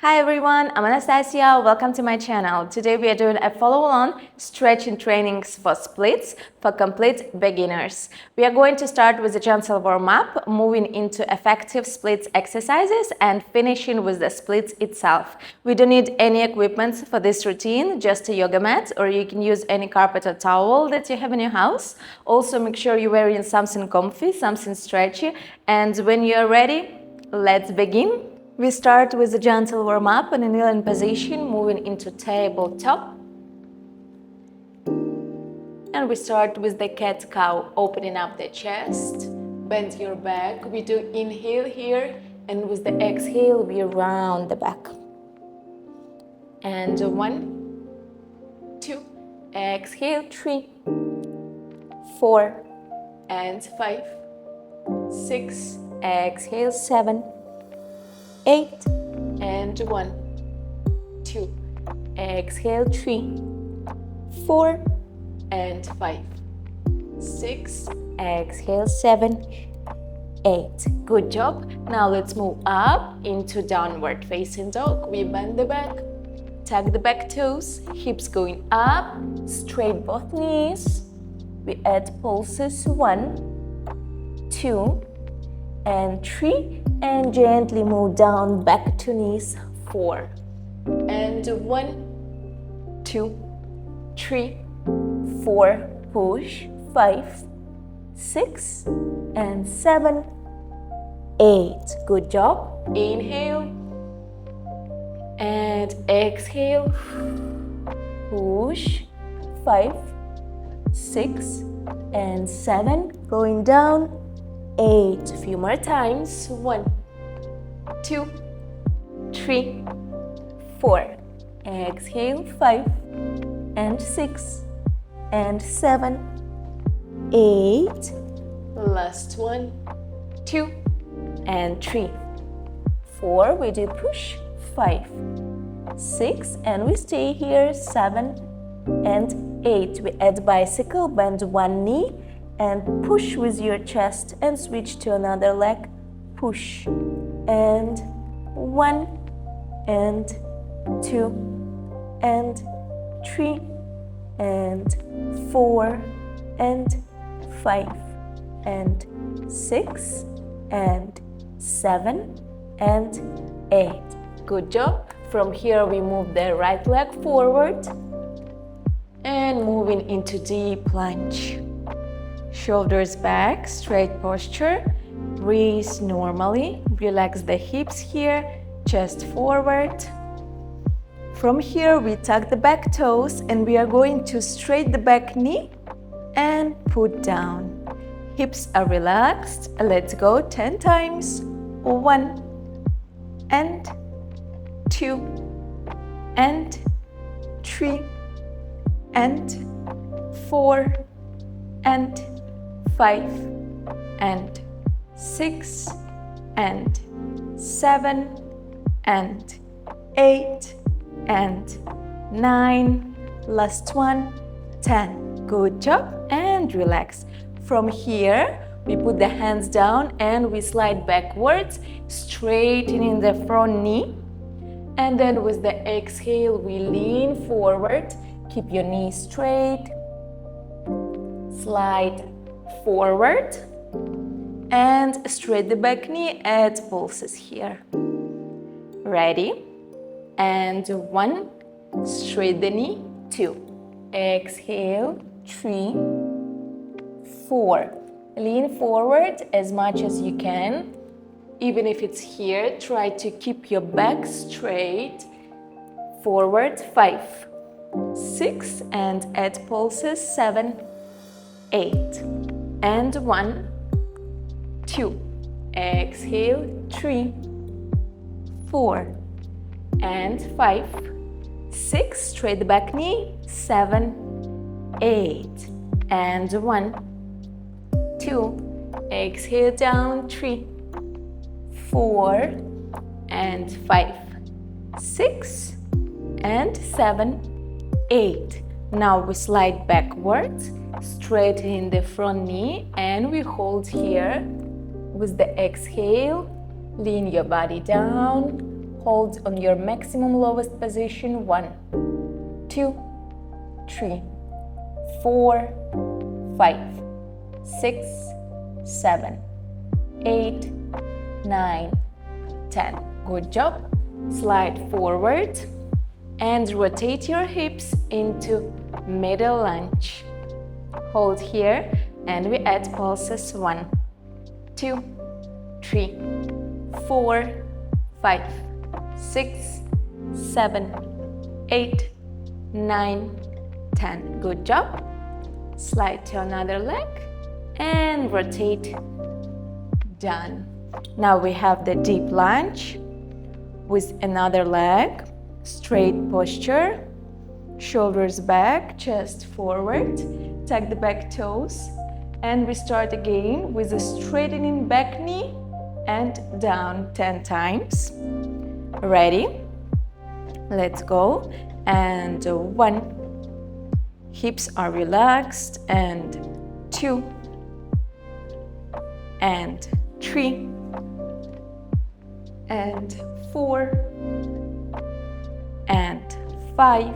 Hi everyone, I'm Anastasia. Welcome to my channel. Today we are doing a follow-on stretching trainings for splits for complete beginners. We are going to start with a gentle warm-up, moving into effective splits exercises and finishing with the splits itself. We don't need any equipment for this routine, just a yoga mat, or you can use any carpet or towel that you have in your house. Also make sure you're wearing something comfy, something stretchy, and when you're ready, let's begin. We start with a gentle warm-up in a kneeling position, moving into tabletop. And we start with the cat-cow, opening up the chest, bend your back. We do inhale here, and with the exhale, we round the back. And 1, 2, exhale, 3, 4, and 5, 6, exhale, 7, 8, and 1, 2, exhale, 3, 4, and 5, 6, exhale, 7, 8. Good job. Now let's move up into downward facing dog. We bend the back, tuck the back toes, hips going up, straight both knees. We add pulses 1, 2, and 3, and gently move down back to knees 4, and 1, 2, 3, 4, push 5, 6, and 7, 8. Good job. Inhale and exhale. Push 5, 6, and 7. Going down 8. A few more times. 1, 2, 3, 4. Exhale. 5, and 6, and 7, 8. Last 1, 2, and 3, 4. We do push. 5, 6, and we stay here. 7, and 8. We add bicycle, bend one knee, and push with your chest and switch to another leg. Push. And 1, and 2, and 3, and 4, and 5, and 6, and 7, and 8. Good job. From here we move the right leg forward and moving into deep lunge. Shoulders back, straight posture. Breathe normally. Relax the hips here, chest forward. From here, we tuck the back toes and we are going to straight the back knee and put down. Hips are relaxed. Let's go 10 times. 1, and 2, and 3, and 4, and 5, and 6, and 7, and 8, and 9. Last 1, 10. Good job. And relax. From here, we put the hands down and we slide backwards, straightening the front knee. And then with the exhale, we lean forward. Keep your knee straight. Slide forward and straight the back knee. Add pulses here. Ready? And 1, straight the knee. 2, exhale. 3, 4. Lean forward as much as you can. Even if it's here, try to keep your back straight. Forward. 5, 6, and add pulses. 7, 8, and 1, 2, exhale. 3, 4, and 5, 6, straight the back knee. 7, 8, and 1, 2, exhale down. 3, 4, and 5, 6, and 7, 8. Now we slide backwards, straightening the front knee, and we hold here. With the exhale, lean your body down, Hold on your maximum lowest position. 1, 2, 3, 4, 5, 6, 7, 8, 9, 10. Good job. Slide forward and rotate your hips into middle lunge. Hold here and we add pulses. 1, 2, 3, 4, 5, 6, 7, 8, 9, 10. Good job. Slide to another leg and rotate. Done. Now we have the deep lunge with another leg. Straight posture, shoulders back, chest forward, tuck the back toes, and we start again with a straightening back knee and down 10 times. Ready? Let's go. And 1, hips are relaxed, and 2, and 3, and 4, and 5,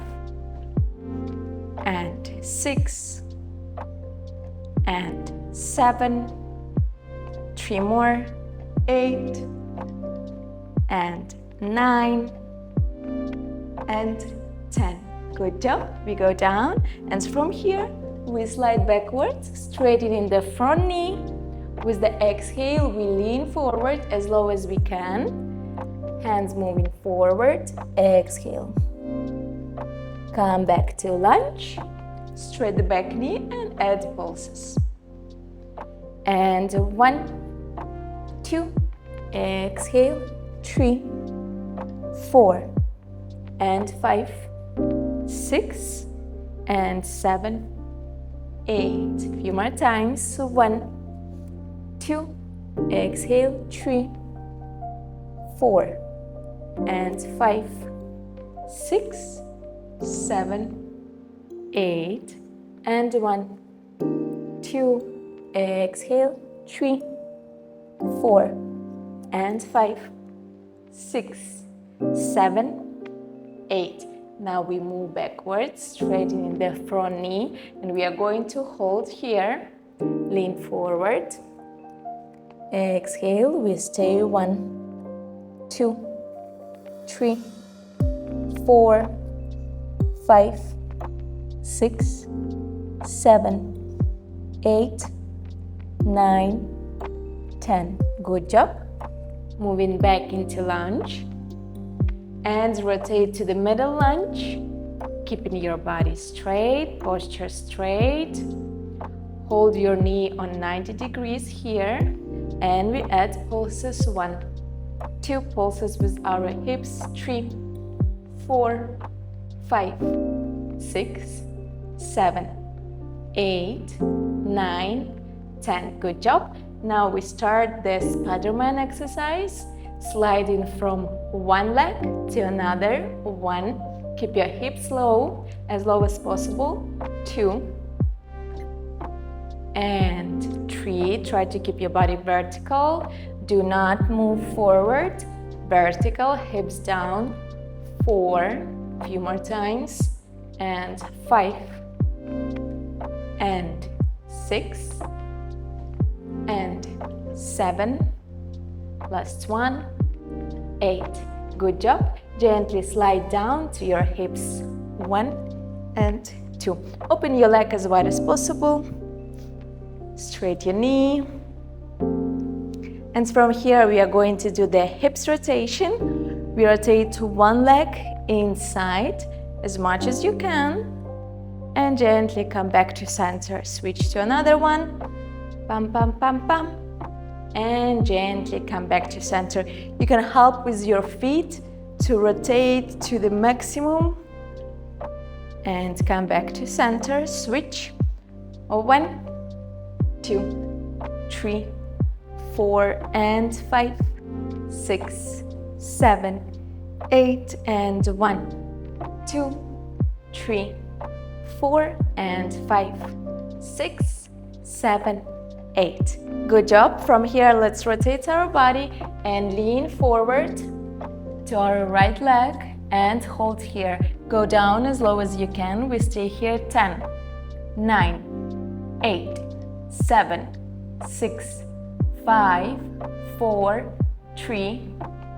and 6, and 7, 3 more, 8, and 9, and 10. Good job. We go down, and from here we slide backwards, straightening the front knee. With the exhale, we lean forward as low as we can. Hands moving forward. Exhale. Come back to lunge. Straight the back knee and add pulses. And 1, 2, exhale, 3, 4, and 5, 6, and 7, 8. A few more times. 1, 2, exhale, 3, 4, and 5, 6, 7, 8, and 1, 2, exhale, 3, 4, and 5, 6, 7, 8. Now we move backwards, straightening the front knee, and we are going to hold here. Lean forward. Exhale, we stay 1, 2, 3, 4, 5, 6, 7, 8, 9, 10. Good job. Moving back into lunge. And rotate to the middle lunge. Keeping your body straight, posture straight. Hold your knee on 90 degrees here. And we add pulses. 1, 2 pulses with our hips. 3, 4, 5, 6, 7, 8, 9, 10. Good job. Now we start the Spider-Man exercise, sliding from one leg to another. 1, keep your hips low as possible. 2, and 3, try to keep your body vertical. Do not move forward. Vertical, hips down. 4, a few more times. And 5, and 6, and 7, last one, 8. Good job. Gently slide down to your hips. 1 and 2. Open your leg as wide as possible. Straight your knee. And from here we are going to do the hips rotation. We rotate to one leg inside as much as you can. And gently come back to center. Switch to another one. Pam, pam, pam, pam. And gently come back to center. You can help with your feet to rotate to the maximum. And come back to center. Switch. 1, 2, 3, 4, and 5, 6, 7, 8, and 1, 2, 3, 4, and 5, 6, 7, 8. Good job. From here, let's rotate our body and lean forward. to our right leg and hold here. Go down as low as you can. We stay here 10, 9, 8, 7, 6, 5, 4, 3,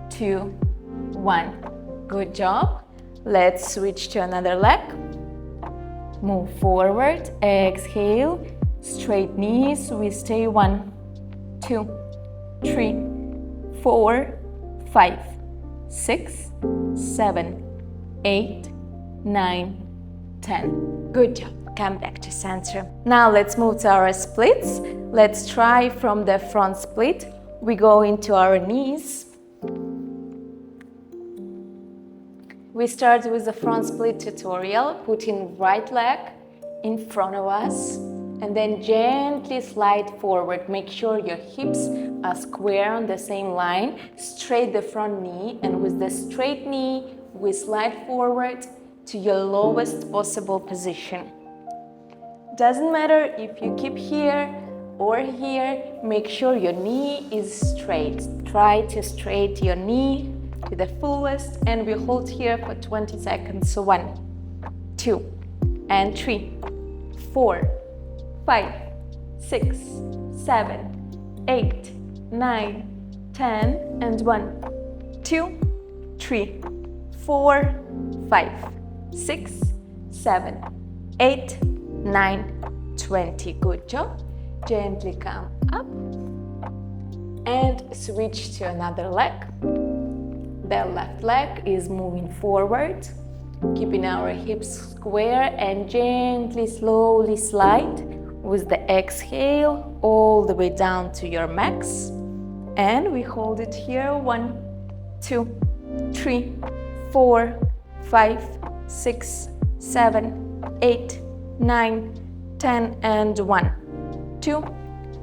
2, 1. Good job. Let's switch to another leg. Move forward. Exhale. Straight knees. We stay 1, 2, 3, 4, 5, 6, 7, 8, 9, 10. Good job. Come back to center. Now let's move to our splits. Let's try from the front split. We go into our knees. We start with the front split tutorial, putting right leg in front of us and then gently slide forward. Make sure your hips are square on the same line. Straight the front knee, and with the straight knee, we slide forward to your lowest possible position. Doesn't matter if you keep here or here, make sure your knee is straight. Try to straighten your knee to the fullest, and we hold here for 20 seconds. So 1, 2, and 3, 4, 5, 6, 7, 8, 9, 10, and 1, 2, 3, 4, 5, 6, 7, 8, 9, 20. Good job. Gently come up and switch to another leg. The left leg is moving forward, keeping our hips square, and gently, slowly slide with the exhale all the way down to your max. And we hold it here 1, 2, 3, 4, 5, 6, 7, 8, 9, 10, and 1, 2,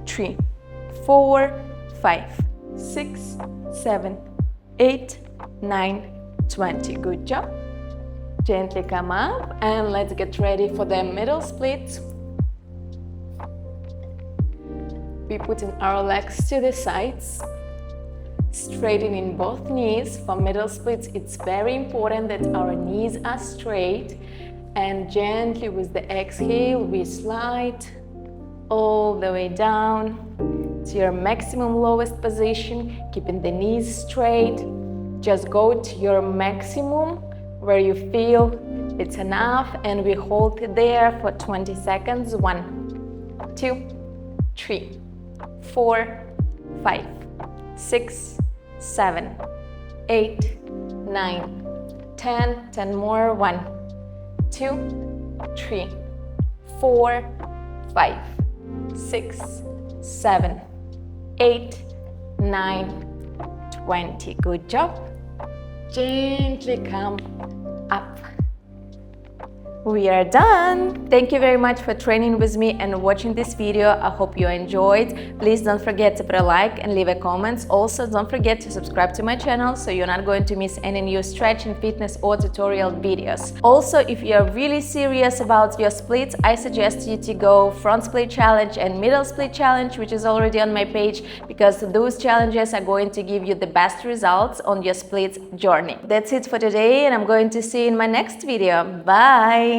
3, 4, 5, 6, 7, 8, 9, 20. Good job. Gently come up and let's get ready for the middle split. We put in our legs to the sides, straightening both knees. For middle splits, it's very important that our knees are straight, and gently with the exhale, we slide all the way down to your maximum lowest position, keeping the knees straight. Just go to your maximum where you feel it's enough, and we hold it there for 20 seconds. 1, 2, 3, 4, 5, 6, 7, 8, 9, 10. 10 more. 1, 2, 3, 4, 5, 6, 7, 8, 9, 20. Good job. Gently come up. We are done. Thank you very much for training with me and watching this video. I hope you enjoyed. Please don't forget to put a like and leave a comment. Also, don't forget to subscribe to my channel so you're not going to miss any new stretch and fitness or tutorial videos. Also, if you're really serious about your splits, I suggest you to go front split challenge and middle split challenge, which is already on my page, because those challenges are going to give you the best results on your splits journey. That's it for today, and I'm going to see you in my next video. Bye!